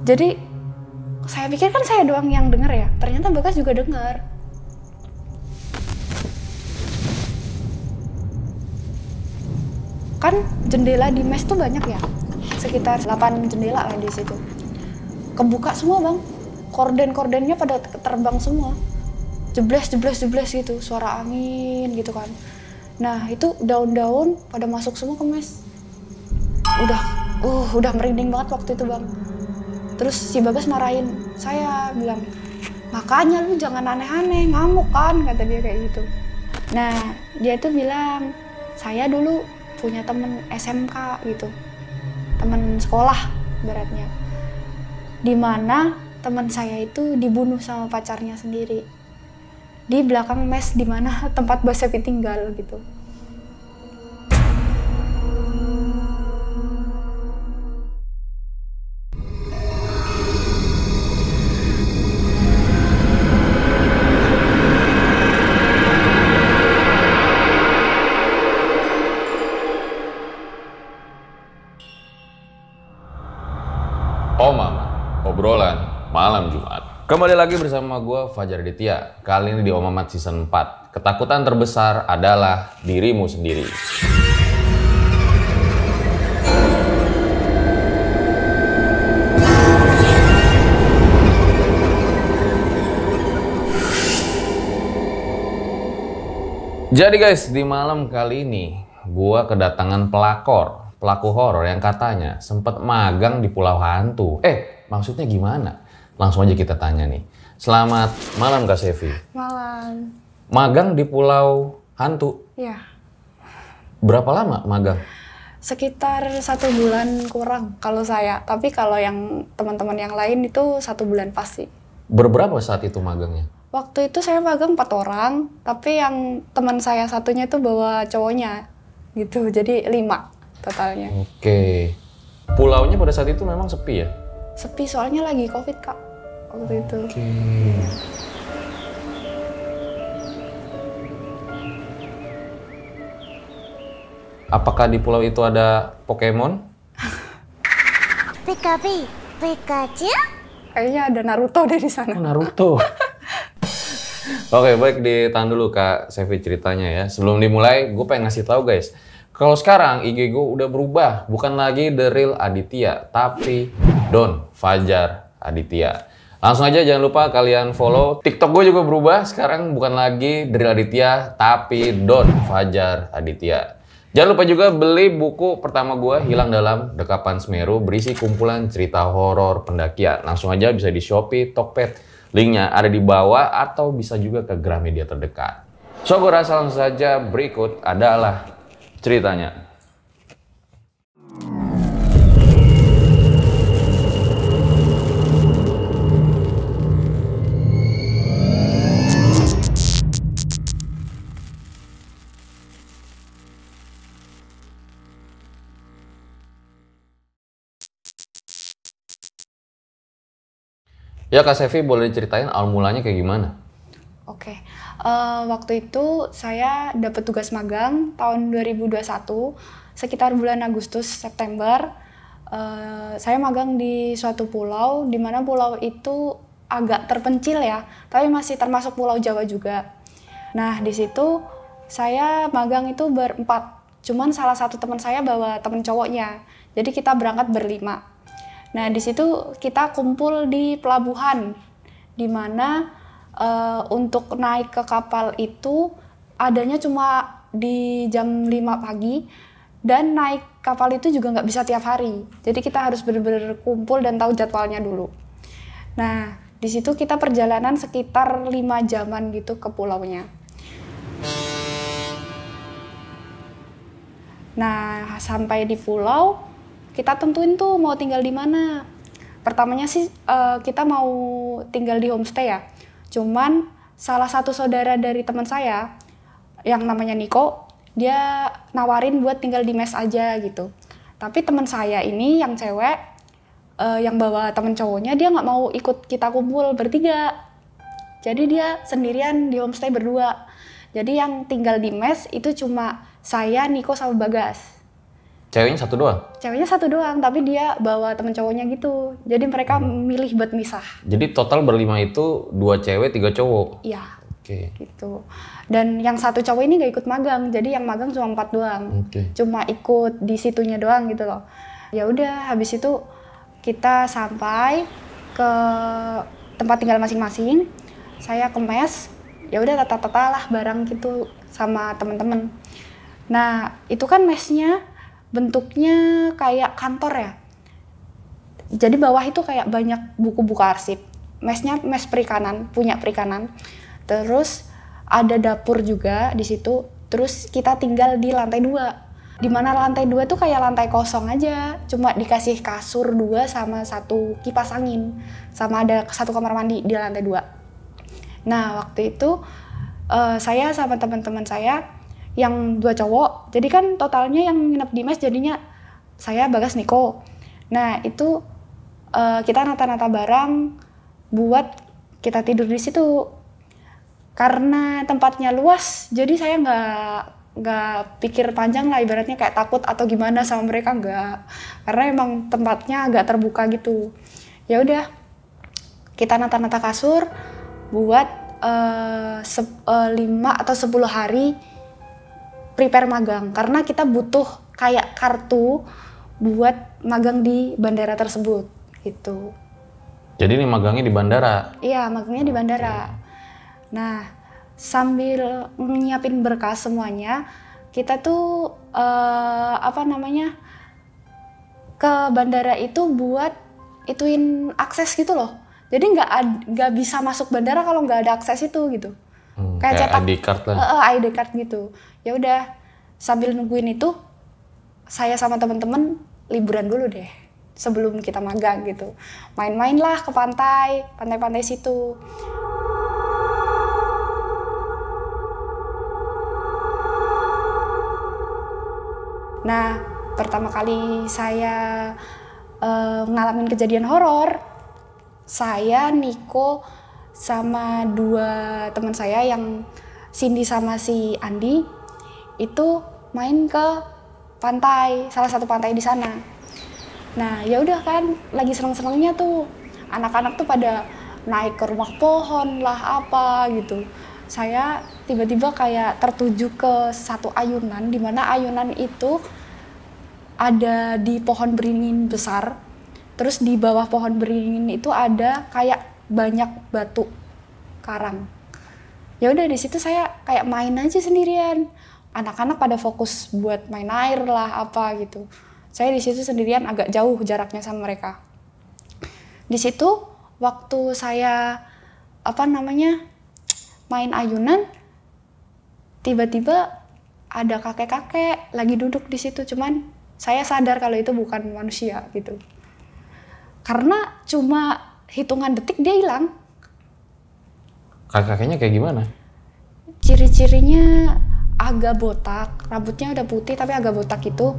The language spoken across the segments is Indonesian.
Jadi saya pikir kan saya doang yang denger ya, ternyata Bagas juga denger. Kan jendela di mes tuh banyak ya, sekitar 8 jendela lah di situ. Kebuka semua bang, korden-kordennya pada terbang semua. Jebles gitu, suara angin gitu kan. Nah itu daun-daun pada masuk semua ke mes. Udah merinding banget waktu itu bang. Terus si Bagas marahin saya, bilang, makanya lu jangan aneh-aneh, ngamuk kan, kata dia kayak gitu. Nah dia tuh bilang, saya dulu punya temen SMK gitu, temen sekolah beratnya, dimana teman saya itu dibunuh sama pacarnya sendiri di belakang mes dimana tempat Mbak Sevi tinggal gitu. Oh Mama, obrolan malam Jumat. Kembali lagi bersama gue Fajar Aditya. Kali ini di Om Mamat Season 4. Ketakutan terbesar adalah dirimu sendiri. Jadi guys, di malam kali ini gue kedatangan pelaku horor yang katanya sempat magang di Pulau Hantu. Maksudnya gimana? Langsung aja kita tanya nih. Selamat malam Kak Sevi. Malam. Magang di Pulau Hantu? Ya. Berapa lama magang? Sekitar 1 bulan kurang kalau saya. Tapi kalau yang teman-teman yang lain itu 1 bulan pasti. Berberapa saat itu magangnya? Waktu itu saya magang 4 orang, tapi yang teman saya satunya itu bawa cowoknya gitu. Jadi 5 totalnya. Oke. Pulaunya pada saat itu memang sepi ya? Sepi soalnya lagi COVID Kak waktu itu. Oke. Apakah di pulau itu ada Pokemon? Pikachu? Kayaknya ada Naruto deh di sana. Oh, Naruto. Oke, baik, ditahan dulu Kak Sevi ceritanya ya. Sebelum dimulai, gue pengen ngasih tahu guys. Kalau sekarang IG gue udah berubah, bukan lagi The Real Aditya, tapi Don Fajar Aditya. Langsung aja jangan lupa kalian follow. TikTok gue juga berubah, sekarang bukan lagi The Real Aditya, tapi Don Fajar Aditya. Jangan lupa juga beli buku pertama gue, Hilang Dalam Dekapan Semeru, berisi kumpulan cerita horor pendakian. Langsung aja bisa di Shopee, Tokped. Linknya ada di bawah atau bisa juga ke Gramedia terdekat. So, gue rasa langsung saja berikut adalah ceritanya. Ya Kak Sevi, boleh ceritain awal mulanya kayak gimana? Oke. Waktu itu saya dapat tugas magang tahun 2021, sekitar bulan Agustus September. Saya magang di suatu pulau, di mana pulau itu agak terpencil ya, tapi masih termasuk Pulau Jawa juga. Nah di situ saya magang itu berempat, cuman salah satu teman saya bawa teman cowoknya, jadi kita berangkat berlima. Nah di situ kita kumpul di pelabuhan, di mana untuk naik ke kapal itu adanya cuma di jam 5 pagi, dan naik kapal itu juga nggak bisa tiap hari. Jadi kita harus benar-benar kumpul dan tahu jadwalnya dulu. Nah di situ kita perjalanan sekitar 5 jaman gitu ke pulaunya. Nah sampai di pulau kita tentuin tuh mau tinggal di mana. Pertamanya sih kita mau tinggal di homestay ya. Cuman salah satu saudara dari teman saya yang namanya Niko, dia nawarin buat tinggal di mes aja gitu. Tapi teman saya ini yang cewek, yang bawa teman cowoknya, dia nggak mau ikut kita kumpul bertiga. Jadi dia sendirian di homestay berdua. Jadi yang tinggal di mes itu cuma saya, Niko, sama Bagas. Ceweknya satu doang? Ceweknya satu doang, tapi dia bawa temen cowoknya gitu. Jadi mereka milih buat misah. Jadi total berlima itu 2 cewek 3 cowok? Iya. Oke. Gitu. Dan yang satu cowok ini gak ikut magang, jadi yang magang cuma 4 doang. Oke. Cuma ikut di situnya doang gitu loh. Ya udah, habis itu kita sampai ke tempat tinggal masing-masing. Saya ke mes, ya udah tata-tata lah barang gitu sama temen-temen. Nah, itu kan mesnya bentuknya kayak kantor ya. Jadi bawah itu kayak banyak buku-buku arsip. Mesnya mes perikanan, punya perikanan. Terus ada dapur juga di situ. Terus kita tinggal di lantai 2. Di mana lantai 2 tuh kayak lantai kosong aja. Cuma dikasih kasur 2 sama 1 kipas angin. Sama ada 1 kamar mandi di lantai 2. Nah, waktu itu saya sama teman-teman saya yang 2 cowok. Jadi kan totalnya yang nginep di mes jadinya saya, Bagas, Niko. Nah, itu kita nata-nata barang buat kita tidur di situ. Karena tempatnya luas, jadi saya nggak pikir panjang lah, ibaratnya kayak takut atau gimana sama mereka, nggak. Karena emang tempatnya agak terbuka gitu. Ya udah, kita nata-nata kasur buat 5 atau 10 hari prepare magang. Karena kita butuh kayak kartu buat magang di bandara tersebut gitu. Jadi ini magangnya di bandara? Iya, magangnya di bandara. Nah, sambil nyiapin berkas semuanya, kita tuh ke bandara itu buat ituin akses gitu loh. Jadi nggak bisa masuk bandara kalau nggak ada akses itu gitu. Kayak cetak ID card lah. ID card gitu. Ya udah, sambil nungguin itu, saya sama temen-temen liburan dulu deh sebelum kita magang gitu. Main-main lah ke pantai-pantai situ. Nah, pertama kali saya ngalamin kejadian horor, saya, Niko, sama 2 teman saya yang Cindy sama si Andi itu main ke pantai, salah satu pantai di sana. Nah, ya udah kan, lagi seneng-senengnya tuh anak-anak tuh pada naik ke rumah pohon lah apa gitu. Saya tiba-tiba kayak tertuju ke satu ayunan, di mana ayunan itu ada di pohon beringin besar. Terus di bawah pohon beringin itu ada kayak banyak batu karang. Ya udah, di situ saya kayak main aja sendirian. Anak-anak pada fokus buat main air lah apa gitu. Saya di situ sendirian, agak jauh jaraknya sama mereka. Di situ waktu saya main ayunan, tiba-tiba ada kakek-kakek lagi duduk di situ, cuman saya sadar kalau itu bukan manusia gitu. Karena cuma hitungan detik dia hilang. Kakek-kakeknya kayak gimana? Ciri-cirinya agak botak, rambutnya udah putih tapi agak botak gitu.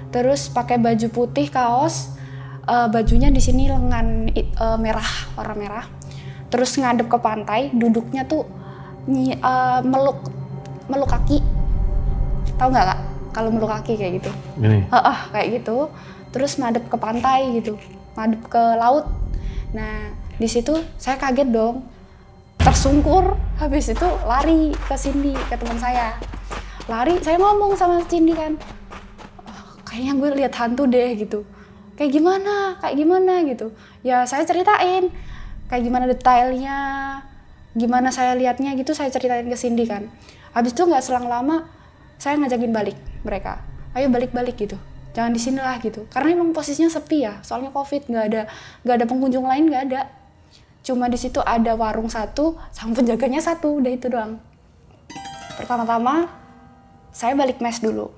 Terus pakai baju putih, kaos, bajunya di sini lengan merah, warna merah. Terus ngadep ke pantai, duduknya tuh meluk kaki. Tahu nggak Kak? Kalau meluk kaki kayak gitu. Gini. Kayak gitu. Terus ngadep ke pantai gitu, ngadep ke laut. Nah, di situ saya kaget dong. Tersungkur, habis itu lari ke Cindy, ke teman saya. Lari, saya ngomong sama Cindy kan, kayaknya gue lihat hantu deh gitu. Kayak gimana gitu. Ya saya ceritain kayak gimana detailnya, gimana saya lihatnya gitu, saya ceritain ke Cindy kan. Habis itu nggak selang lama saya ngajakin balik mereka. Ayo balik gitu. Jangan di sini lah gitu. Karena emang posisinya sepi ya, soalnya Covid, nggak ada pengunjung lain, nggak ada. Cuma di situ ada warung 1 sama penjaganya 1, udah itu doang. Pertama-tama saya balik mes dulu.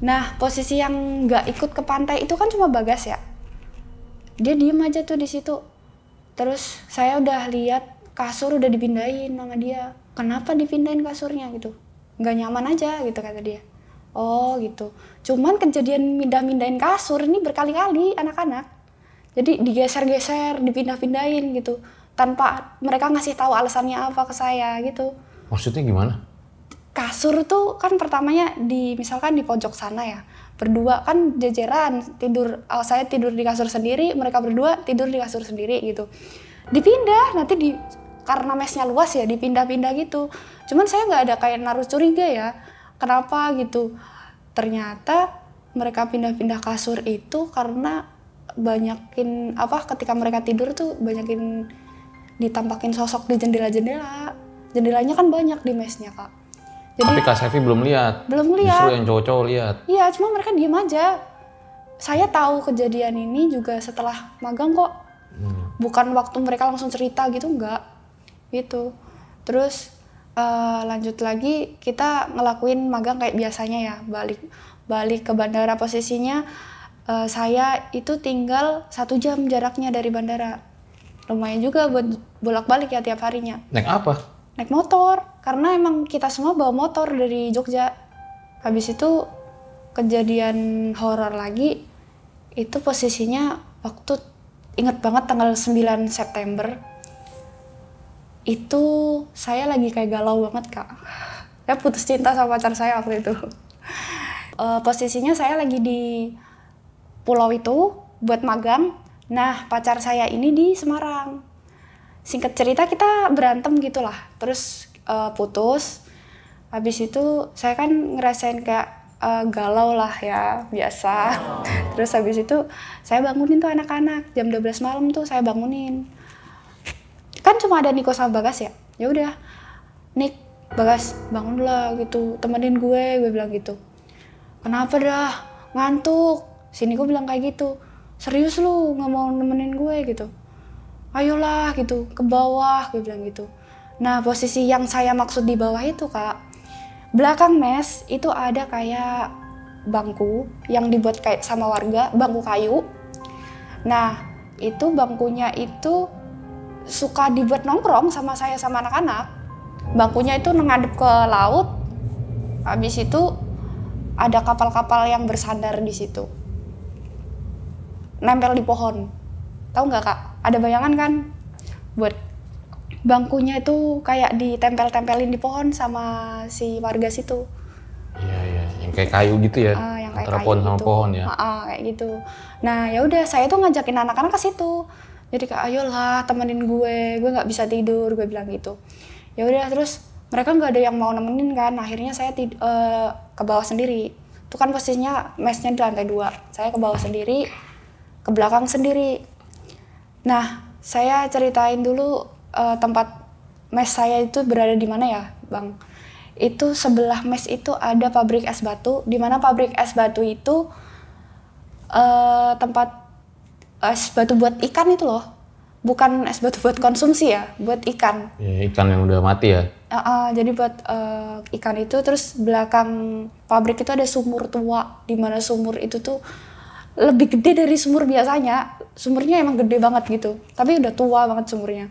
Nah, posisi yang nggak ikut ke pantai itu kan cuma Bagas ya. Dia diem aja tuh di situ. Terus saya udah lihat kasur udah dipindahin sama dia. Kenapa dipindahin kasurnya gitu? Nggak nyaman aja gitu kata dia. Oh gitu. Cuman kejadian mindahin kasur ini berkali-kali anak-anak. Jadi digeser-geser, dipindah-pindahin gitu. Tanpa mereka ngasih tahu alasannya apa ke saya gitu. Maksudnya gimana? kasur tuh kan pertamanya misalkan di pojok sana ya, berdua kan jajaran tidur, saya tidur di kasur sendiri, mereka berdua tidur di kasur sendiri gitu. Dipindah nanti karena mesnya luas ya, dipindah-pindah gitu. Cuman saya nggak ada kayak naruh curiga ya, kenapa gitu. Ternyata mereka pindah-pindah kasur itu karena banyakin ketika mereka tidur tuh banyakin ditampakin sosok di jendela-jendela. Jendelanya kan banyak di mesnya, Kak. Jadi, tapi Kak Sevi belum lihat. Belum lihat. Justru yang cowok-cowok lihat. Iya, cuma mereka diem aja. Saya tahu kejadian ini juga setelah magang kok. Bukan waktu mereka langsung cerita gitu, enggak. Gitu. Terus lanjut lagi kita ngelakuin magang kayak biasanya ya. Balik ke bandara, posisinya saya itu tinggal 1 jam jaraknya dari bandara. Lumayan juga buat bolak-balik ya tiap harinya. Naik apa? Naik motor, karena emang kita semua bawa motor dari Jogja. Habis itu kejadian horor lagi, itu posisinya waktu inget banget tanggal 9 September. Itu saya lagi kayak galau banget, Kak. Saya putus cinta sama pacar saya waktu itu. Posisinya saya lagi di pulau itu buat magang. Nah, pacar saya ini di Semarang. Singkat cerita kita berantem gitulah, terus putus. Habis itu saya kan ngerasain kayak galau lah ya, biasa. Terus habis itu saya bangunin tuh anak-anak, jam 12 malam tuh saya bangunin. Kan cuma ada Niko sama Bagas ya. Ya udah, Nik, Bagas, bangunlah gitu, temenin gue bilang gitu. Kenapa dah, ngantuk. Si Niko bilang kayak gitu. Serius lu nggak mau nemenin gue gitu. Ayolah gitu, ke bawah, gue bilang gitu. Nah, posisi yang saya maksud di bawah itu, Kak, belakang mes itu ada kayak bangku yang dibuat kayak sama warga, bangku kayu. Nah, itu bangkunya itu suka dibuat nongkrong sama saya sama anak-anak. Bangkunya itu ngadep ke laut. Habis itu ada kapal-kapal yang bersandar di situ. Nempel di pohon. Tahu nggak, Kak? Ada bayangan kan? Buat bangkunya itu kayak ditempel-tempelin di pohon sama si warga situ. Iya, yang kayak kayu gitu ya. Yang kayak antara kayu pohon sama gitu. pohon ya. Kayak gitu. Nah, ya udah saya tuh ngajakin anak-anak ke situ. Jadi kayak ayolah temenin gue nggak bisa tidur, gue bilang gitu. Ya udah, terus mereka nggak ada yang mau nemenin kan. Akhirnya saya ke bawah sendiri. Itu kan posisinya mesnya di lantai 2. Saya ke bawah sendiri, ke belakang sendiri. Nah, saya ceritain dulu tempat mes saya itu berada di mana ya, Bang. Itu sebelah mes itu ada pabrik es batu, di mana pabrik es batu itu tempat es batu buat ikan itu loh. Bukan es batu buat konsumsi ya, buat ikan. Ya, ikan yang udah mati ya. Jadi buat ikan itu. Terus belakang pabrik itu ada sumur tua, di mana sumur itu tuh lebih gede dari sumur biasanya. Sumurnya emang gede banget gitu, tapi udah tua banget sumurnya.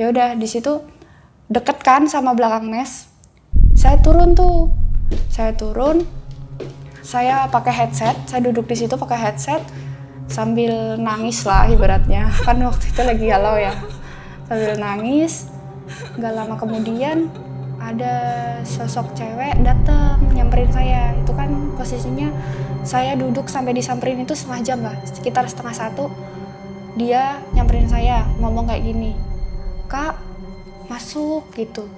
Ya udah, di situ deket kan sama belakang mes. Saya turun, saya pakai headset, saya duduk di situ pakai headset sambil nangis lah ibaratnya. Kan waktu itu lagi galau ya. Sambil nangis, gak lama kemudian ada sosok cewek datang nyamperin saya. Itu kan posisinya saya duduk sampai disamperin itu setengah jam lah, sekitar 12:30. Dia nyamperin saya, ngomong kayak gini, "Kak, masuk gitu.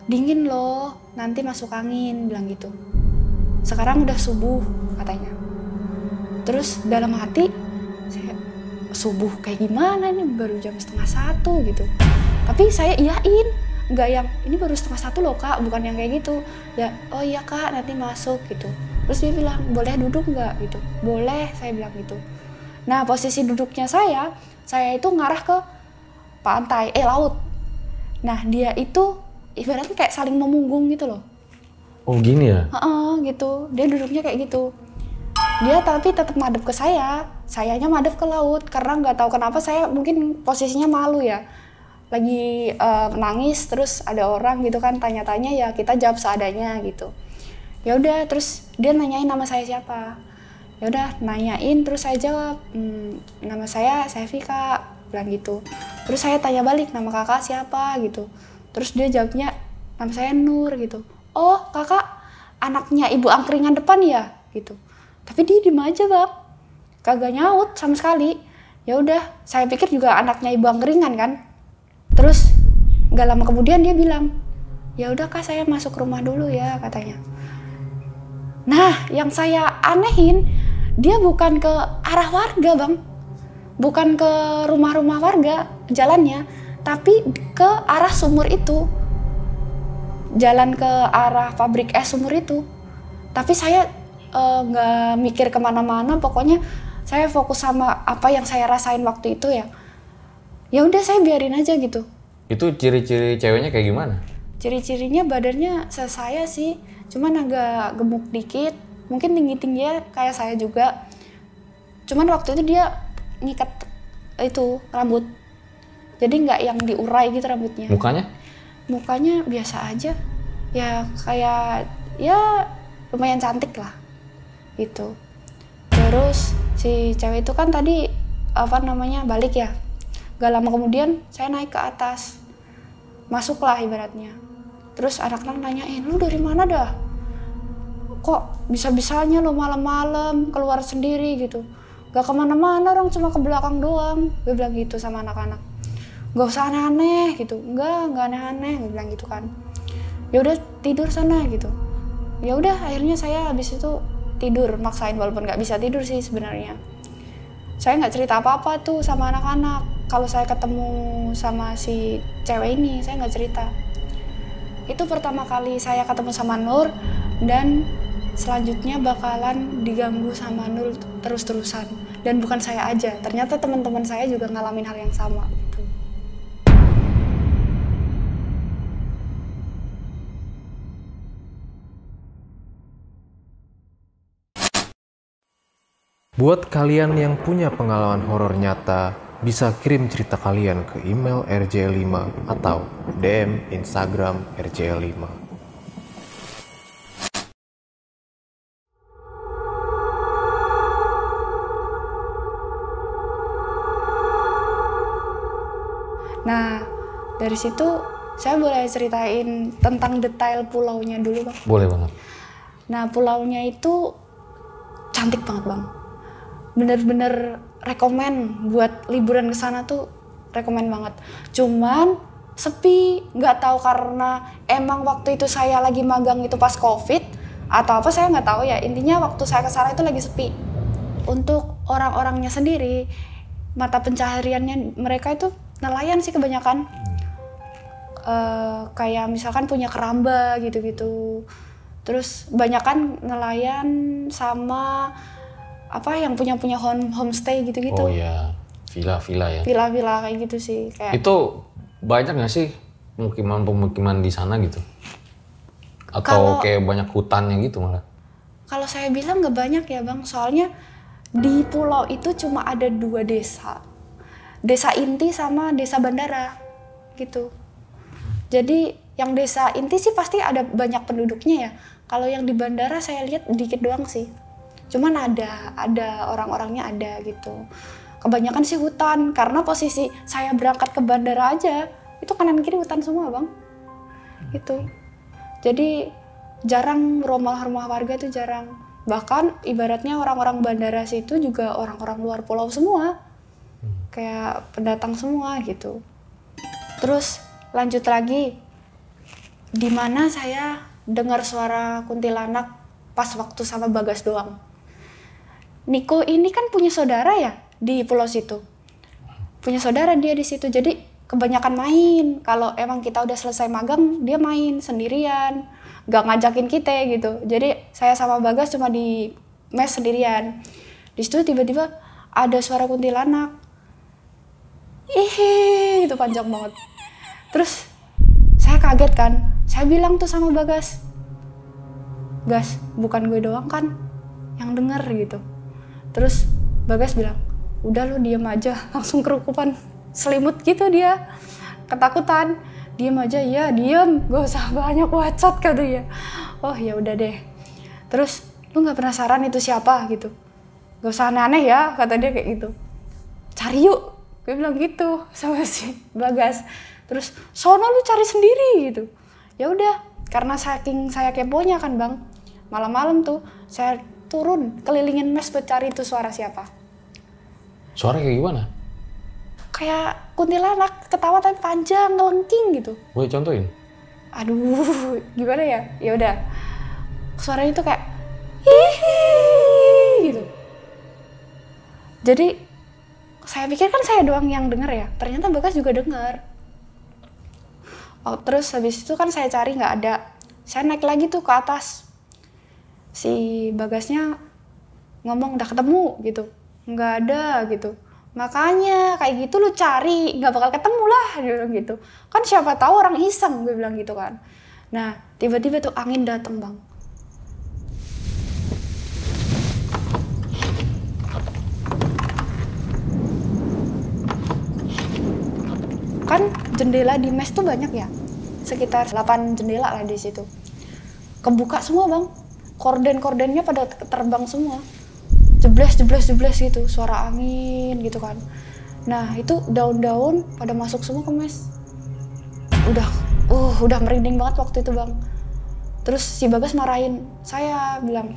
Dingin loh, nanti masuk angin," bilang gitu. "Sekarang udah subuh," katanya. Terus dalam hati, saya, subuh kayak gimana nih, baru jam 12:30 gitu. Tapi saya iyain, nggak yang, ini baru 12:30 loh Kak, bukan yang kayak gitu. Ya, oh iya Kak, nanti masuk gitu. Terus dia bilang, boleh duduk nggak gitu? Boleh, saya bilang gitu. Nah, posisi duduknya saya itu ngarah ke pantai, laut. Nah, dia itu ibaratnya kayak saling memunggung gitu loh. Oh gini ya? Gitu. Dia duduknya kayak gitu. Dia tapi tetap madep ke saya. Sayanya madep ke laut karena nggak tahu kenapa saya mungkin posisinya malu ya. Lagi nangis, terus ada orang gitu kan tanya-tanya, ya kita jawab seadanya gitu. Ya udah, terus dia nanyain nama saya siapa. Ya udah, nanyain, terus saya jawab, nama saya Sevi Kak, bilang gitu. Terus saya tanya balik, nama kakak siapa gitu. Terus dia jawabnya, nama saya Nur gitu. oh kakak anaknya ibu angkringan depan ya gitu. Tapi dia diem aja bang, kagak nyaut sama sekali. Ya udah, saya pikir juga anaknya ibu angkringan kan. Terus gak lama kemudian dia bilang, ya udah kak saya masuk rumah dulu ya katanya. Nah yang saya anehin, dia bukan ke arah warga bang, bukan ke rumah-rumah warga jalannya, tapi ke arah sumur itu, jalan ke arah pabrik es sumur itu. Tapi saya nggak mikir kemana-mana, pokoknya saya fokus sama apa yang saya rasain waktu itu ya. Ya udah saya biarin aja gitu. Itu ciri-ciri ceweknya kayak gimana? Ciri-cirinya badannya saya sih, cuman agak gemuk dikit, mungkin tinggi-tingginya kayak saya juga. Cuman waktu itu dia ngikat itu rambut, jadi nggak yang diurai gitu rambutnya. Mukanya? Mukanya biasa aja, ya kayak ya lumayan cantik lah gitu. Terus si cewek itu kan tadi apa namanya balik ya, gak lama kemudian saya naik ke atas, masuklah ibaratnya. Terus anak-anak nanyain, lu dari mana dah? Kok bisa-bisanya lu malam-malam keluar sendiri gitu? Gak kemana-mana, orang cuma ke belakang doang. Gue bilang gitu sama anak-anak. Gak usah aneh-aneh gitu. Enggak aneh-aneh, gue bilang gitu kan. Ya udah tidur sana gitu. Ya udah akhirnya saya habis itu tidur, maksain walaupun nggak bisa tidur sih sebenarnya. Saya nggak cerita apa-apa tuh sama anak-anak. Kalau saya ketemu sama si cewek ini, saya nggak cerita. Itu pertama kali saya ketemu sama Nur, dan selanjutnya bakalan diganggu sama Nur terus-terusan. Dan bukan saya aja, ternyata teman-teman saya juga ngalamin hal yang sama gitu. Buat kalian yang punya pengalaman horor nyata, bisa kirim cerita kalian ke email rjl5 atau DM Instagram rjl5. Nah, dari situ saya boleh ceritain tentang detail pulaunya dulu, Bang. Boleh banget. Nah, pulaunya itu cantik banget, Bang. Bener-bener rekomen buat liburan ke sana tuh, rekomen banget. Cuman sepi, nggak tahu karena emang waktu itu saya lagi magang itu pas COVID atau apa saya nggak tahu ya. Intinya waktu saya ke sana itu lagi sepi. Untuk orang-orangnya sendiri, mata pencahariannya mereka itu nelayan sih kebanyakan. Kayak misalkan punya keramba gitu-gitu. Terus banyakan nelayan sama apa yang punya homestay gitu-gitu. Oh iya, villa-villa ya. Villa-villa kayak gitu sih. Kayak Itu banyak nggak sih pemukiman di sana gitu? Atau kayak banyak hutannya gitu malah? Kalau saya bilang nggak banyak ya Bang, soalnya di pulau itu cuma ada 2 desa. Desa inti sama desa bandara gitu. Jadi yang desa inti sih pasti ada banyak penduduknya ya. Kalau yang di bandara saya lihat dikit doang sih. Cuman ada orang-orangnya ada gitu. Kebanyakan sih hutan, karena posisi saya berangkat ke bandara aja itu kanan kiri hutan semua Bang. Gitu. Jadi jarang rumah-rumah warga itu jarang. Bahkan ibaratnya orang-orang bandara situ juga orang-orang luar pulau semua. Kayak pendatang semua gitu. Terus lanjut lagi, di mana saya dengar suara kuntilanak pas waktu sama Bagas doang. Niko ini kan punya saudara ya di pulau situ. Punya saudara dia di situ. Jadi kebanyakan main. Kalau emang kita udah selesai magang, dia main sendirian. Gak ngajakin kita gitu. Jadi saya sama Bagas cuma di mes sendirian. Di situ tiba-tiba ada suara kuntilanak. Itu panjang banget. Terus saya kaget kan. Saya bilang tuh sama Bagas, Gas, bukan gue doang kan yang denger gitu. Terus Bagas bilang, udah lu diem aja. Langsung kerukupan selimut gitu dia, ketakutan. Diem aja, ya diem, gak usah banyak wacot kata dia. Oh ya udah deh. Terus lu nggak penasaran itu siapa gitu? Gak usah aneh-aneh ya, kata dia kayak gitu. Cari yuk, gue bilang gitu sama si Bagas. Terus sono lu cari sendiri gitu. Ya udah, Karena saking saya keponya kan Bang, malam-malam tuh saya turun kelilingin mes buat cari itu suara siapa. Suara kayak gimana? Kayak kuntilanak, ketawa tapi panjang, ngelengking gitu. Boleh contohin? Aduh, gimana ya? Ya udah. Suaranya tuh kayak hihi gitu. Jadi saya pikir kan saya doang yang denger ya. Ternyata Bagas juga denger. Oh, terus habis itu kan saya cari nggak ada. Saya naik lagi tuh ke atas. Si Bagasnya ngomong udah ketemu gitu. Nggak ada gitu. Makanya kayak gitu lu cari, nggak bakal ketemu lah, dia bilang gitu. Kan siapa tahu orang iseng, gue bilang gitu kan. Nah, tiba-tiba tuh angin datang Bang. Kan jendela di mes tuh banyak ya, sekitar 8 jendela lah di situ. Kebuka semua Bang, korden-kordennya pada terbang semua. Jebles gitu, suara angin gitu kan. Nah itu daun-daun pada masuk semua ke mes. Udah merinding banget waktu itu Bang. Terus si Bagas marahin saya, bilang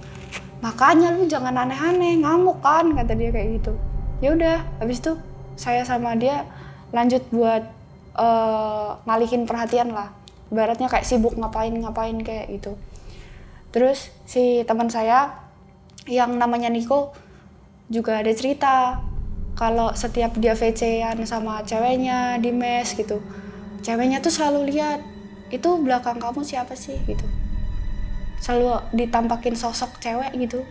makanya lu jangan aneh-aneh, ngamuk kan, kata dia kayak gitu. Ya udah, habis itu saya sama dia lanjut buat ngalihin perhatian lah. Ibaratnya kayak sibuk ngapain kayak gitu. Terus si teman saya yang namanya Niko juga ada cerita kalau setiap dia VC-an sama ceweknya di mes gitu, ceweknya tuh selalu lihat itu belakang kamu siapa sih gitu, selalu ditampakin sosok cewek gitu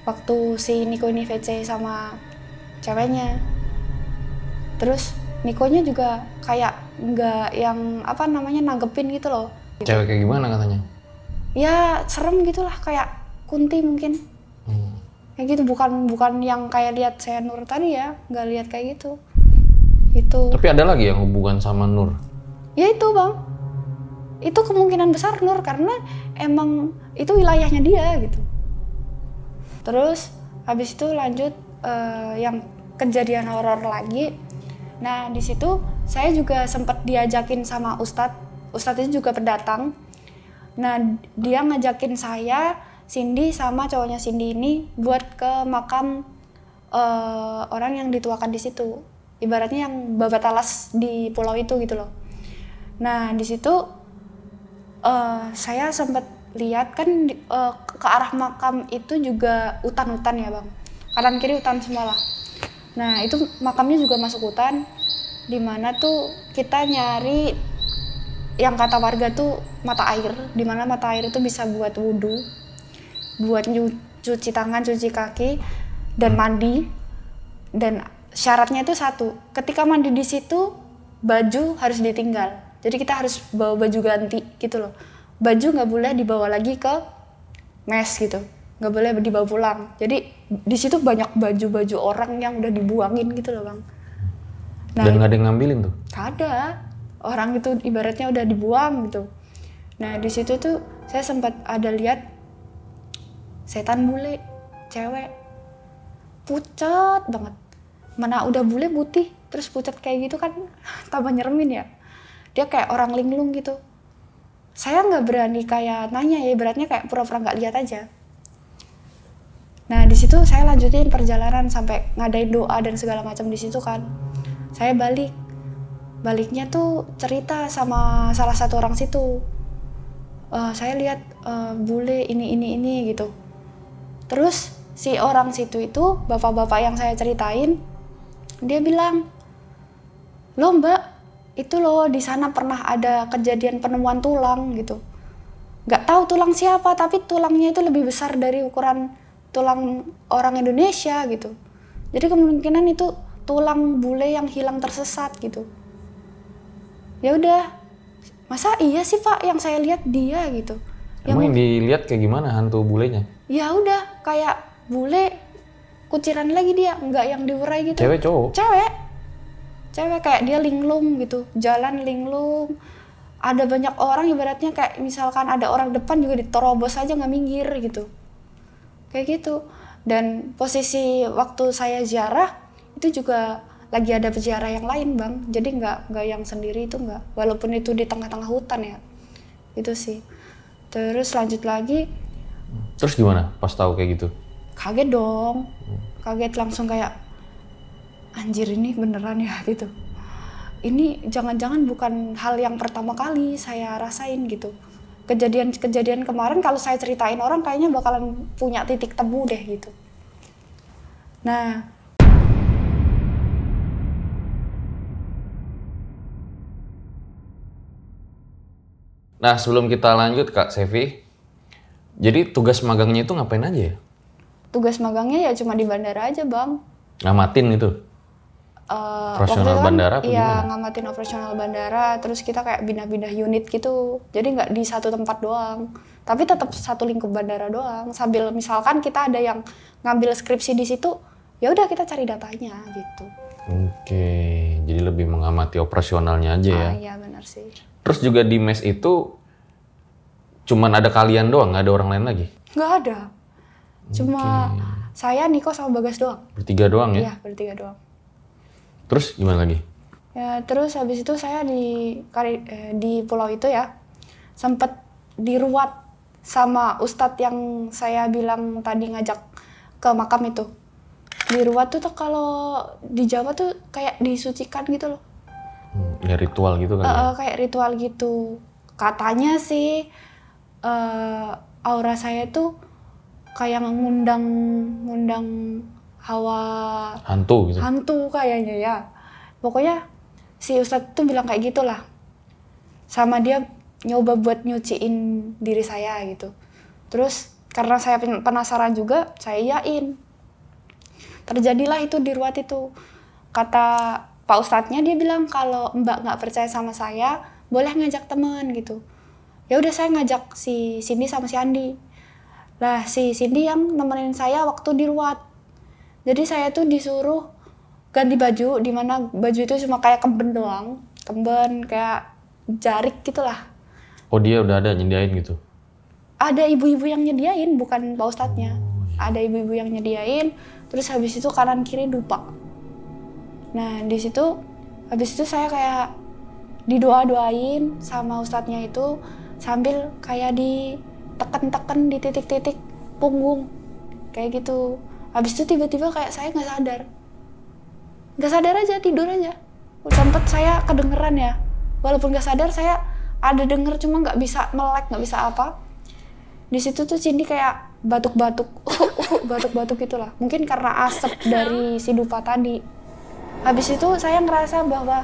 waktu si Niko ini VC sama ceweknya. Terus Nikonya juga kayak nggak yang nanggepin gitu loh gitu. Cewek kayak gimana katanya? Ya serem gitulah, kayak Kunti mungkin. Kayak gitu, bukan yang kayak lihat saya Nur tadi ya, nggak lihat kayak gitu. Itu. Tapi ada lagi yang hubungan sama Nur? Ya itu Bang, itu kemungkinan besar Nur karena emang itu wilayahnya dia gitu. Terus habis itu lanjut yang kejadian horor lagi. Nah di situ saya juga sempat diajakin sama Ustadz itu juga pendatang. Nah dia ngajakin saya, Cindy sama cowoknya Cindy ini buat ke makam orang yang dituakan di situ. Ibaratnya yang babat alas di pulau itu gitu loh. Nah di situ saya sempat lihat kan ke arah makam itu juga hutan-hutan ya Bang. Kanan kiri hutan semua lah. Nah itu makamnya juga masuk hutan, dimana tuh kita nyari yang kata warga tuh mata air, dimana mata air itu bisa buat wudhu, buat cuci tangan, cuci kaki, dan mandi. Dan syaratnya itu satu, ketika mandi di situ baju harus ditinggal. Jadi kita harus bawa baju ganti gitu loh. Baju nggak boleh dibawa lagi ke mes gitu, nggak boleh dibawa pulang. Jadi di situ banyak baju-baju orang yang udah dibuangin gitu loh Bang. Nah, dan nggak ada yang ngambilin tuh? Nggak ada. Orang itu ibaratnya udah dibuang gitu. Nah di situ tuh saya sempat ada lihat setan bule, cewek, pucat banget. Mana udah bule putih, terus pucat kayak gitu kan tambah nyeremin ya. Dia kayak orang linglung gitu. Saya nggak berani kayak nanya ya, ibaratnya kayak pura-pura nggak lihat aja. Nah di situ saya lanjutin perjalanan sampai ngadain doa dan segala macam di situ kan. Saya baliknya tuh cerita sama salah satu orang situ. Saya lihat bule ini gitu. Terus si orang situ itu, bapak-bapak yang saya ceritain, dia bilang, "Loh Mbak, itu loh di sana pernah ada kejadian penemuan tulang gitu. Nggak tahu tulang siapa, tapi tulangnya itu lebih besar dari ukuran tulang orang Indonesia gitu. Jadi kemungkinan itu tulang bule yang hilang tersesat gitu." Ya udah, masa iya sih Pak yang saya lihat dia gitu. Emang yang dilihat kayak gimana hantu bulenya? Ya udah kayak bule kuciran lagi dia, nggak yang diurai gitu. Cewek cowok? Cewek kayak dia linglung gitu, jalan linglung. Ada banyak orang ibaratnya kayak misalkan ada orang depan juga diterobos aja nggak minggir gitu. Kayak gitu. Dan posisi waktu saya ziarah itu juga lagi ada peziarah yang lain Bang, jadi nggak yang sendiri itu nggak, walaupun itu di tengah-tengah hutan ya, Itu sih. Terus lanjut lagi. Terus gimana pas tahu kayak gitu? Kaget dong. Kaget langsung kayak, anjir ini beneran ya gitu. Ini jangan-jangan bukan hal yang pertama kali saya rasain gitu. Kejadian kemarin kalau saya ceritain orang kayaknya bakalan punya titik temu deh gitu. Nah, sebelum kita lanjut Kak Sevi, jadi tugas magangnya itu ngapain aja ya? Tugas magangnya ya cuma di bandara aja, Bang. Ngamatin itu? Operasional bandara apa iya, gimana? ngamatin operasional bandara, terus kita kayak pindah-pindah unit gitu. Jadi nggak di satu tempat doang, tapi tetap satu lingkup bandara doang. Sambil misalkan kita ada yang ngambil skripsi di situ, ya udah kita cari datanya gitu. Oke, jadi lebih mengamati operasionalnya aja ya? Iya benar sih. Terus juga di mes itu cuman ada kalian doang, nggak ada orang lain lagi? Nggak ada, cuma saya, Niko sama Bagas doang. Bertiga doang ya? Iya, bertiga doang. Terus gimana lagi? Ya, terus habis itu saya di pulau itu ya, sempet diruat sama ustadz yang saya bilang tadi ngajak ke makam itu. Diruat tuh kalau di Jawa tuh kayak disucikan gitu loh. Ya ritual gitu kan ya? Kayak ritual gitu. Katanya sih aura saya tuh kayak ngundang hawa Hantu gitu? hantu kayaknya ya. Pokoknya si ustadz tuh bilang kayak gitulah. Sama dia nyoba buat nyuciin diri saya gitu. Terus karena saya penasaran juga, saya iyain. Terjadilah itu di ruat itu. Kata Pak Ustadznya, dia bilang kalau Mbak nggak percaya sama saya, boleh ngajak temen gitu. Ya udah saya ngajak si Cindy sama si Andi. Lah si Cindy yang nemenin saya waktu di ruat. Jadi saya tuh disuruh ganti baju, di mana baju itu cuma kayak kemben doang. Kemben kayak jarik gitulah. Oh dia udah ada nyediain gitu? Ada ibu-ibu yang nyediain, bukan Pak Ustadznya. Ada ibu-ibu yang nyediain, terus habis itu kanan kiri dupa. Nah di situ, habis itu saya kayak didoa-doain sama Ustadznya itu sambil kayak diteken-teken di titik-titik punggung, kayak gitu. Habis itu tiba-tiba kayak saya nggak sadar aja, tidur aja. Sempet saya kedengeran ya, walaupun nggak sadar saya ada denger, cuma nggak bisa melek, nggak bisa apa. Di situ tuh Cindy kayak batuk-batuk, batuk-batuk gitulah. Mungkin karena asap dari si dupa tadi. Habis itu saya ngerasa bahwa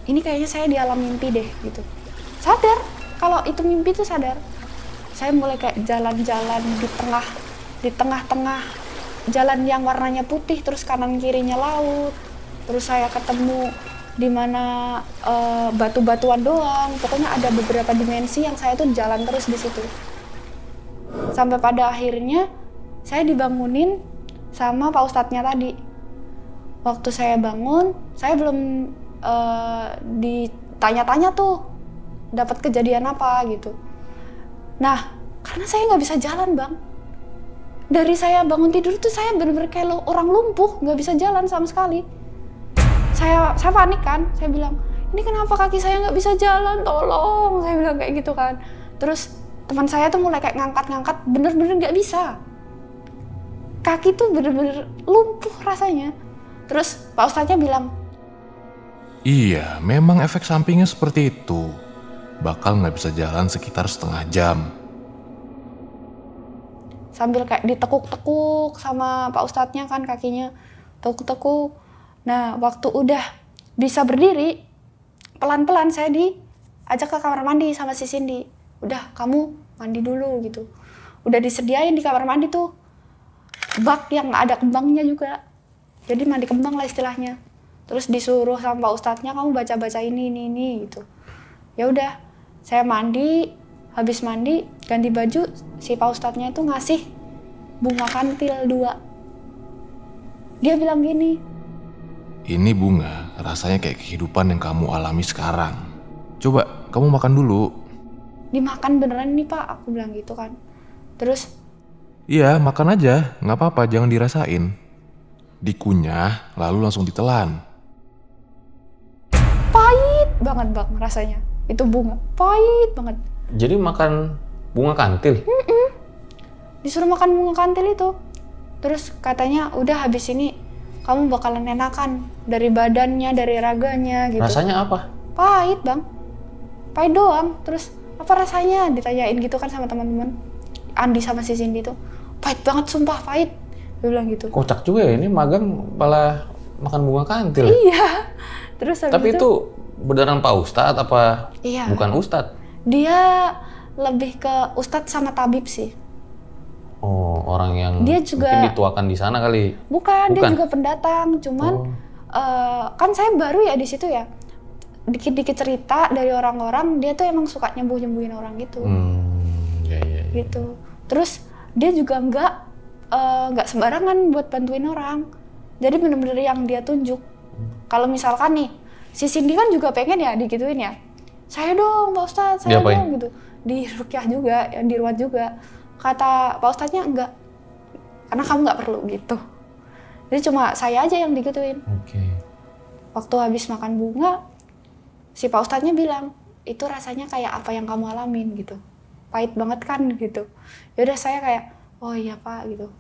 ini kayaknya saya di alam mimpi deh gitu. Sadar, kalau itu mimpi tuh sadar. Saya mulai kayak jalan-jalan di tengah-tengah jalan yang warnanya putih, terus kanan kirinya laut. Terus saya ketemu di mana batu-batuan doang. Pokoknya ada beberapa dimensi yang saya tuh jalan terus di situ. Sampai pada akhirnya saya dibangunin sama Pak Ustadznya tadi. Waktu saya bangun, saya belum ditanya-tanya tuh dapat kejadian apa gitu. Nah, karena saya nggak bisa jalan, Bang. Dari saya bangun tidur tuh saya bener-bener kayak orang lumpuh, nggak bisa jalan sama sekali. Saya panik kan, saya bilang, ini kenapa kaki saya nggak bisa jalan, tolong, saya bilang kayak gitu kan. Terus teman saya tuh mulai kayak ngangkat-ngangkat, bener-bener nggak bisa. Kaki tuh bener-bener lumpuh rasanya. Terus Pak Ustadznya bilang, Iya, memang efek sampingnya seperti itu. Bakal nggak bisa jalan sekitar setengah jam. sambil kayak ditekuk-tekuk sama Pak Ustadznya kan kakinya, tekuk-tekuk. Nah, waktu udah bisa berdiri, pelan-pelan saya diajak ke kamar mandi sama si Cindy. Udah, kamu mandi dulu gitu. Udah disediain di kamar mandi tuh bak yang ada kembangnya juga. Jadi mandi kembang lah istilahnya. Terus disuruh sama Pak Ustadznya, kamu baca-baca ini gitu. Ya udah, saya mandi, habis mandi ganti baju, si Pak Ustadznya itu ngasih bunga kantil 2. Dia bilang gini, Ini bunga rasanya kayak kehidupan yang kamu alami sekarang. Coba kamu makan dulu. dimakan beneran nih Pak, aku bilang gitu kan. Terus Iya, makan aja, nggak apa-apa, jangan dirasain. Dikunyah, lalu langsung ditelan. pahit banget Bang rasanya. Itu bunga, pahit banget. Jadi makan bunga kantil? Disuruh makan bunga kantil itu. Terus katanya udah habis ini kamu bakalan enakan dari badannya, dari raganya gitu. Rasanya apa? Pahit bang, pahit doang. Terus apa rasanya ditanyain gitu kan sama teman-teman Andi sama si Cindy tuh, pahit banget sumpah, pahit. Dia bilang gitu. Kocak juga ya, ini magang malah makan bunga kantil. Iya. Terus habis Tapi itu beneran Pak Ustadz apa Iya. bukan Ustadz? Dia lebih ke ustadz sama tabib sih. Oh, orang yang Dia juga- mungkin dituakan di sana kali. Bukan, dia Bukan? juga pendatang. Cuman kan saya baru ya di situ ya. Dikit-dikit cerita dari orang-orang, dia tuh emang suka nyembuhin orang gitu. Ya. Gitu. Terus dia juga nggak sembarangan buat bantuin orang. Jadi bener-bener yang dia tunjuk. Kalau misalkan nih, si Cindy kan juga pengen ya digituin ya. Saya dong Pak Ustadz, saya Diapain? dong gitu. Di rukyah juga, yang diruat juga. Kata Pak Ustadznya enggak, karena kamu nggak perlu gitu. Jadi cuma saya aja yang digituin. Oke. Waktu habis makan bunga, si Pak Ustadznya bilang, itu rasanya kayak apa yang kamu alamin gitu. Pahit banget kan gitu. Yaudah saya kayak, oh iya Pak gitu.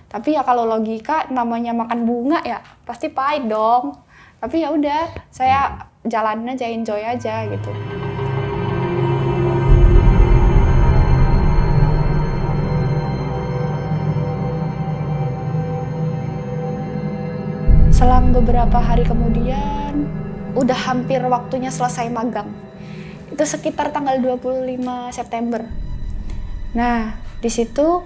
Tapi ya kalau logika namanya makan bunga ya pasti pahit dong. Tapi ya udah, saya jalanin aja, enjoy aja gitu. Selang beberapa hari kemudian, udah hampir waktunya selesai magang. Itu sekitar tanggal 25 September. Nah, di situ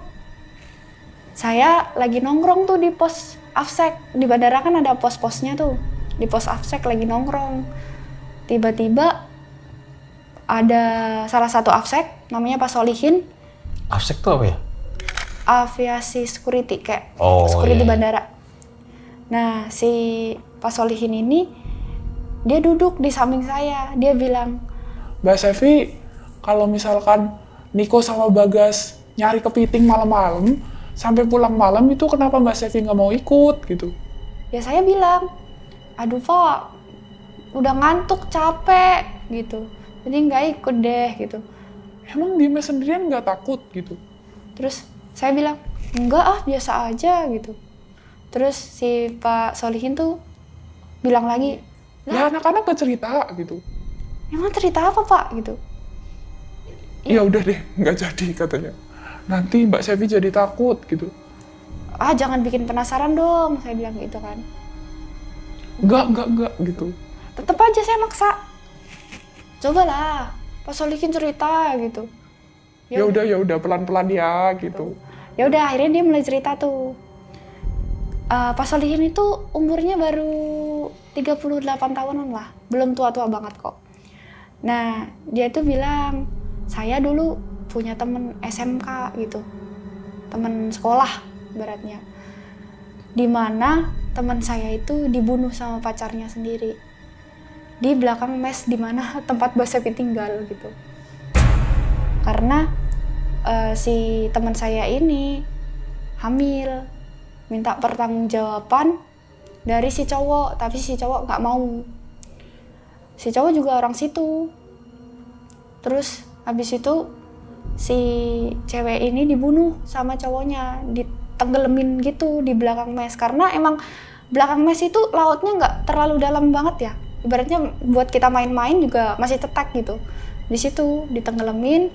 saya lagi nongkrong tuh di pos Afsek. Di bandara kan ada pos-posnya tuh. Di pos Afsek lagi nongkrong. Tiba-tiba ada salah satu Afsek, namanya Pak Solihin. Afsek tuh apa ya? Aviasi security, kayak Oh, security iya. bandara. Nah, si Pak Solihin ini, dia duduk di samping saya. Dia bilang, Mbak Sevi, kalau misalkan Niko sama Bagas nyari kepiting malam-malam, sampai pulang malam itu kenapa Mbak Sevi nggak mau ikut gitu? ya saya bilang, aduh Pak, udah ngantuk, capek gitu. Jadi nggak ikut deh gitu. Emang dia sendirian nggak takut gitu? Terus saya bilang, enggak ah, biasa aja gitu. Terus si Pak Solihin tuh bilang lagi, Ya anak-anak nggak cerita gitu. emang cerita apa Pak gitu. Ya udah deh, nggak jadi katanya. Nanti Mbak Sevi jadi takut gitu. Ah jangan bikin penasaran dong, saya bilang gitu kan. Enggak gitu. Tetep aja saya maksa. Cobalah, Pak Solihin cerita gitu. Ya udah pelan-pelan ya gitu. Ya udah akhirnya dia mulai cerita tuh. Pak Solihin itu umurnya baru 38 tahunan lah, belum tua-tua banget kok. Nah, dia tuh bilang, saya dulu punya temen SMK gitu, temen sekolah ibaratnya. Dimana teman saya itu dibunuh sama pacarnya sendiri di belakang mes dimana tempat Mbak Sevi tinggal gitu. Karena si teman saya ini hamil, minta pertanggungjawaban dari si cowok, tapi si cowok nggak mau. Si cowok juga orang situ. Terus habis itu si cewek ini dibunuh sama cowoknya, ditenggelamin gitu di belakang mes. Karena emang belakang mes itu lautnya nggak terlalu dalam banget ya. Ibaratnya buat kita main-main juga masih cetek gitu. Di situ ditenggelamin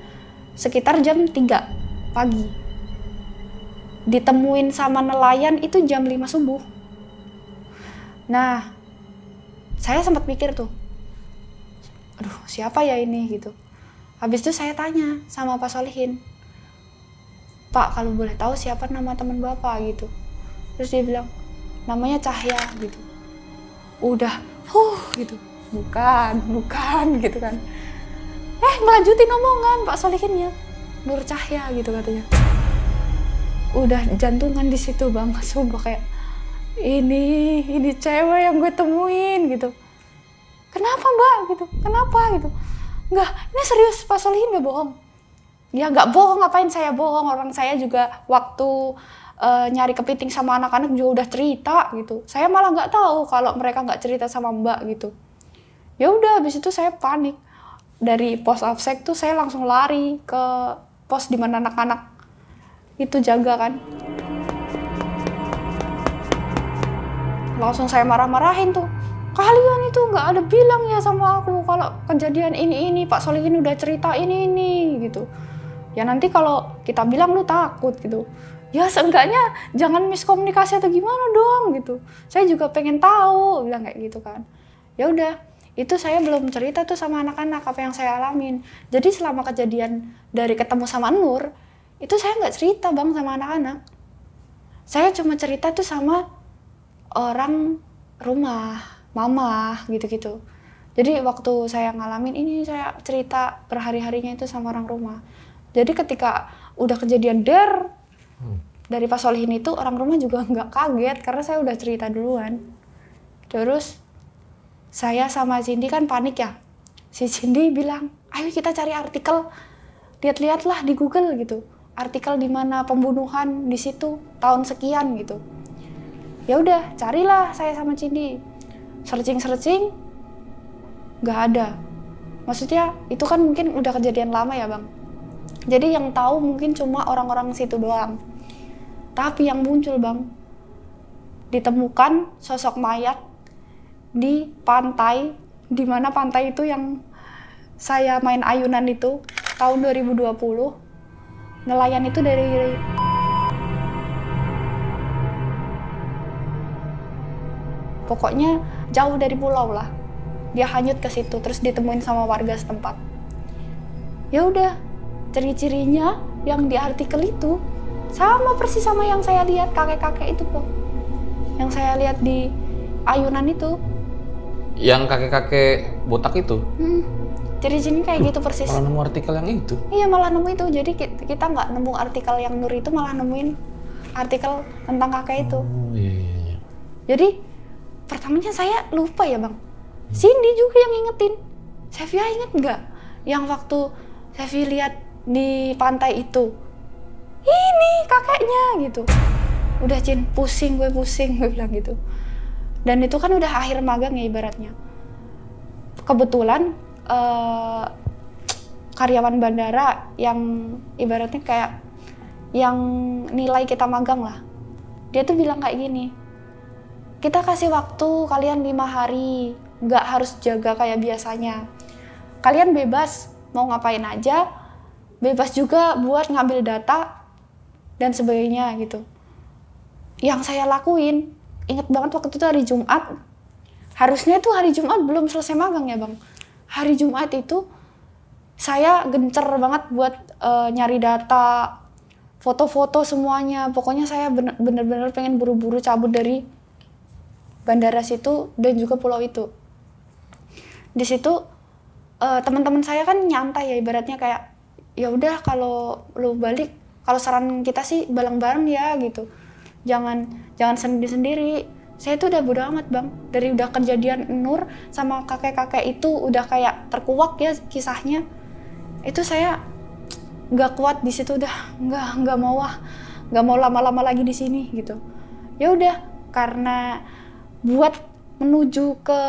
sekitar jam 3 pagi. Ditemuin sama nelayan itu jam 5 subuh. Nah, saya sempat mikir tuh, aduh siapa ya ini gitu. Habis itu saya tanya sama Pak Solihin, Pak kalau boleh tahu siapa nama teman Bapak gitu. Terus dia bilang, namanya Cahya gitu. Udah, gitu. Bukan gitu kan. Ngelanjutin omongan Pak Solihin ya, Nur Cahya gitu katanya. Udah jantungan di situ bang, sumpah kayak ini cewek yang gue temuin gitu. Kenapa mbak gitu? Kenapa gitu? Enggak, ini serius Pak Solihin gak bohong. Ya nggak bohong, ngapain saya bohong? Orang saya juga waktu nyari kepiting sama anak-anak juga udah cerita gitu. Saya malah nggak tahu kalau mereka nggak cerita sama mbak gitu. Ya udah, habis itu saya panik. dari pos AFSEK tuh saya langsung lari ke pos di mana anak-anak itu jaga kan. Langsung saya marah-marahin tuh. Kalian itu nggak ada bilang ya sama aku kalau kejadian ini Pak Solihin udah cerita ini gitu. Ya nanti kalau kita bilang lu takut gitu. Ya seenggaknya jangan miskomunikasi atau gimana dong gitu. Saya juga pengen tahu, bilang kayak gitu kan. Ya udah, itu saya belum cerita tuh sama anak-anak apa yang saya alamin. Jadi selama kejadian dari ketemu sama Nur, itu saya nggak cerita Bang sama anak-anak. Saya cuma cerita tuh sama orang rumah, mama gitu-gitu. Jadi waktu saya ngalamin ini saya cerita berhari-harinya itu sama orang rumah. Jadi ketika udah kejadian dari Pak Solihin itu, orang rumah juga nggak kaget karena saya udah cerita duluan. Terus saya sama Cindy kan panik ya. Si Cindy bilang, ayo kita cari artikel, lihat-lihatlah di Google gitu. Artikel di mana pembunuhan di situ tahun sekian gitu. Ya udah, carilah saya sama Cindy. Searching, nggak ada. Maksudnya itu kan mungkin udah kejadian lama ya Bang. Jadi yang tahu mungkin cuma orang-orang situ doang. Tapi yang muncul Bang, ditemukan sosok mayat di pantai, di mana pantai itu yang saya main ayunan itu tahun 2020. Nelayan itu dari pokoknya jauh dari pulau lah. Dia hanyut ke situ terus ditemuin sama warga setempat. Ya udah, ciri-cirinya yang di artikel itu sama persis sama yang saya lihat kakek-kakek itu kok. Yang saya lihat di ayunan itu. Yang kakek-kakek botak itu? Ciri-cirinya kayak gitu persis. Malah nemu artikel yang itu? Iya malah nemu itu. Jadi kita nggak nemu artikel yang Nur itu, malah nemuin artikel tentang kakek itu. Oh iya. Jadi pertamanya saya lupa ya Bang. Cindy juga yang ngingetin. Sevia inget nggak? Yang waktu Sevia lihat di pantai itu. Ini kakeknya gitu. Udah Cin, gue pusing gue bilang gitu. Dan itu kan udah akhir magang ya ibaratnya. Kebetulan karyawan bandara yang ibaratnya kayak yang nilai kita magang lah. Dia tuh bilang kayak gini, kita kasih waktu kalian 5 hari, nggak harus jaga kayak biasanya. Kalian bebas mau ngapain aja, bebas juga buat ngambil data dan sebagainya gitu. Yang saya lakuin, inget banget waktu itu hari Jumat. Harusnya itu hari Jumat belum selesai magang ya Bang. Hari Jumat itu saya gencer banget buat nyari data, foto-foto semuanya. Pokoknya saya bener-bener pengen buru-buru cabut dari bandara situ dan juga pulau itu. Di situ teman-teman saya kan nyantai ya ibaratnya kayak ya udah kalau lu balik, kalau saran kita sih bareng-bareng ya gitu. Jangan sendiri-sendiri. Saya tuh udah bodo amat Bang. Dari udah kejadian Nur sama kakek-kakek itu udah kayak terkuak ya kisahnya. Itu saya nggak kuat di situ, udah nggak mau lama-lama lagi di sini gitu. Ya udah, karena buat menuju ke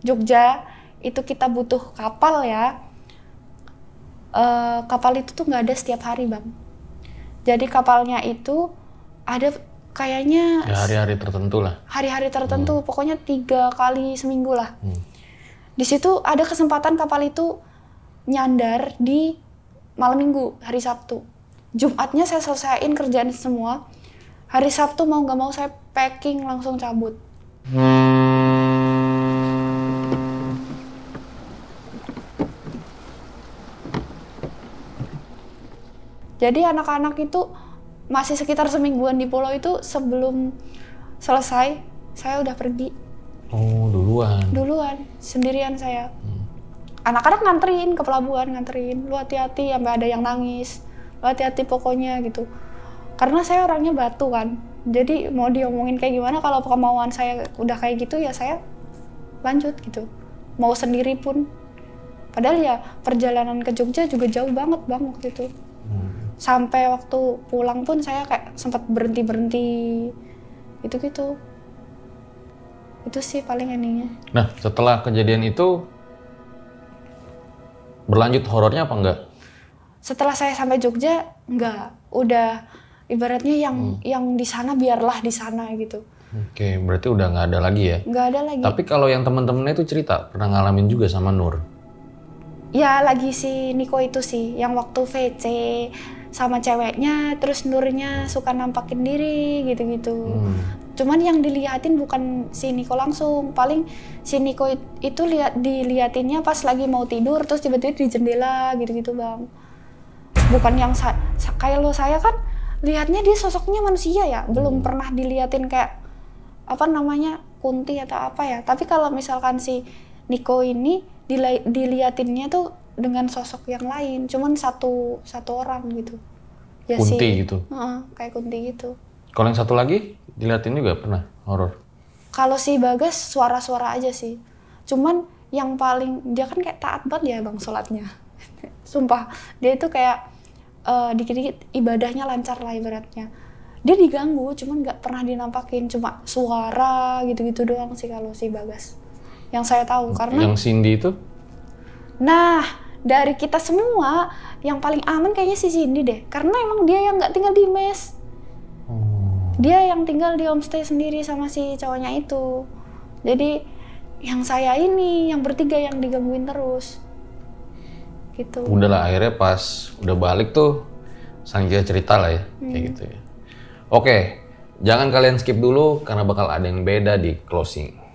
Jogja itu kita butuh kapal ya. Kapal itu tuh nggak ada setiap hari Bang. Jadi kapalnya itu ada kayaknya ya, hari-hari tertentu lah. Hari-hari tertentu, pokoknya 3 kali seminggu lah. Di situ ada kesempatan kapal itu nyandar di malam minggu, hari Sabtu. Jumatnya saya selesaiin kerjaan semua. Hari Sabtu mau nggak mau saya packing langsung cabut. Jadi anak-anak itu masih sekitar semingguan di pulau itu, sebelum selesai saya udah pergi. Oh, duluan? Duluan, sendirian saya. Anak-anak nganterin ke pelabuhan, lu hati-hati, sampai ada yang nangis. Lu hati-hati pokoknya gitu. Karena saya orangnya batu kan. Jadi mau diomongin kayak gimana, kalau kemauan saya udah kayak gitu ya saya lanjut gitu. Mau sendiri pun. Padahal ya perjalanan ke Jogja juga jauh banget Bang waktu itu. Sampai waktu pulang pun saya kayak sempat berhenti gitu-gitu. Itu sih paling endingnya. Nah, setelah kejadian itu berlanjut horornya apa enggak? Setelah saya sampai Jogja, enggak. Udah ibaratnya yang di sana biarlah di sana gitu. Oke, berarti udah nggak ada lagi ya? Nggak ada lagi. Tapi kalau yang teman-temannya itu cerita, pernah ngalamin juga sama Nur? Ya lagi si Niko itu sih, yang waktu VC sama ceweknya, terus Nurnya suka nampakin diri gitu-gitu. Cuman yang dilihatin bukan si Niko langsung, paling si Niko itu dilihatinnya pas lagi mau tidur, terus tiba-tiba di jendela gitu-gitu bang. Bukan yang kayak lo, saya kan lihatnya dia sosoknya manusia ya, belum pernah dilihatin kayak apa namanya kunti atau apa ya. Tapi kalau misalkan si Niko ini diliatinnya tuh dengan sosok yang lain, cuman satu orang gitu. Ya kunti gitu? Kayak kunti gitu. Kalau yang satu lagi diliatin juga pernah horor? Kalau si Bagas suara-suara aja sih. Cuman yang paling dia kan kayak taat banget ya bang sholatnya. Sumpah dia itu kayak dikit-dikit ibadahnya lancar lah ibaratnya. Dia diganggu, cuman nggak pernah dinampakin, cuma suara gitu-gitu doang sih kalau si Bagas. Yang saya tahu karena. Yang Cindy itu? Nah, dari kita semua yang paling aman kayaknya si Cindy deh, karena emang dia yang nggak tinggal di mes. Dia yang tinggal di homestay sendiri sama si cowoknya itu. Jadi yang saya ini, yang bertiga yang digangguin terus. Gitu. Udahlah akhirnya pas udah balik tuh saling cerita lah ya, kayak gitu ya. Oke, jangan kalian skip dulu karena bakal ada yang beda di closing.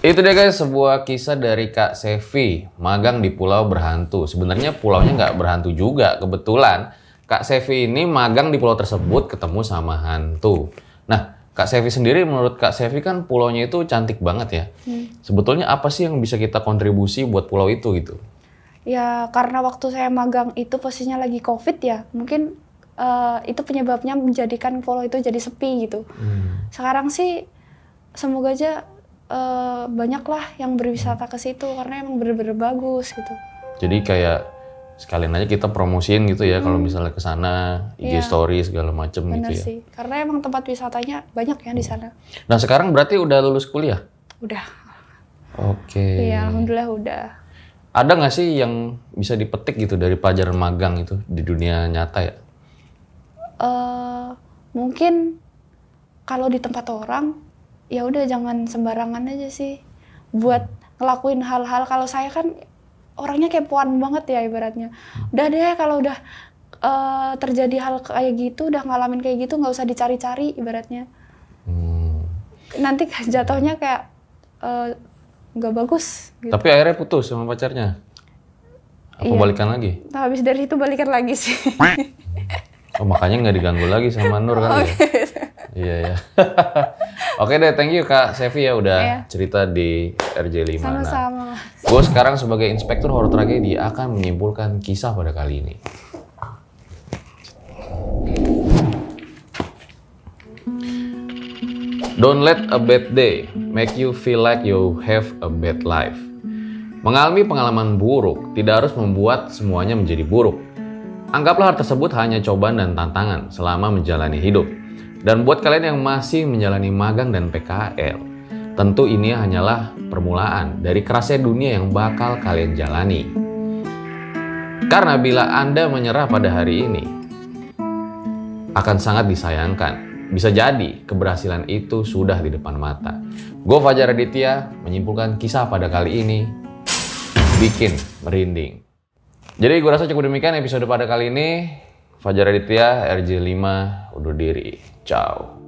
Itu dia guys, sebuah kisah dari Kak Sevi, magang di Pulau Berhantu. Sebenarnya pulaunya nggak berhantu juga, kebetulan Kak Sevi ini magang di pulau tersebut ketemu sama hantu. Nah, Kak Sevi sendiri, menurut Kak Sevi kan pulaunya itu cantik banget ya. Sebetulnya apa sih yang bisa kita kontribusi buat pulau itu gitu? Ya karena waktu saya magang itu posisinya lagi COVID ya, mungkin itu penyebabnya menjadikan pulau itu jadi sepi gitu. Sekarang sih semoga aja banyak lah yang berwisata ke situ karena emang bener-bener bagus gitu. Jadi kayak sekalian aja kita promosiin gitu ya kalau misalnya ke sana, IG story segala macem gitu ya. Sih, karena emang tempat wisatanya banyak ya di sana. Nah sekarang berarti udah lulus kuliah? Udah. Oke. Iya, alhamdulillah udah. Ada nggak sih yang bisa dipetik gitu dari pelajaran magang itu di dunia nyata ya? Mungkin kalau di tempat orang ya udah jangan sembarangan aja sih buat ngelakuin hal-hal. Kalau saya kan orangnya kepoan banget ya ibaratnya. Udah deh kalau udah terjadi hal kayak gitu, udah ngalamin kayak gitu nggak usah dicari-cari ibaratnya. Nanti jatuhnya kayak nggak bagus. Gitu. Tapi akhirnya putus sama pacarnya? Apa balikan lagi? Nah, habis dari itu balikan lagi sih. Oh makanya nggak diganggu lagi sama Nur kan ya? Iya ya. Oke deh, thank you Kak Sevi ya udah cerita di RJ5. Sama-sama. Gue sekarang sebagai inspektur horor tragedi akan menyimpulkan kisah pada kali ini. Don't let a bad day make you feel like you have a bad life. Mengalami pengalaman buruk tidak harus membuat semuanya menjadi buruk. Anggaplah hal tersebut hanya cobaan dan tantangan selama menjalani hidup. Dan buat kalian yang masih menjalani magang dan PKL, tentu ini hanyalah permulaan dari kerasnya dunia yang bakal kalian jalani. Karena bila Anda menyerah pada hari ini, akan sangat disayangkan bisa jadi keberhasilan itu sudah di depan mata. Gue Fajar Aditya menyimpulkan kisah pada kali ini bikin merinding. Jadi gue rasa cukup demikian episode pada kali ini. Fajar Aditya, RJ5 undur diri. Ciao.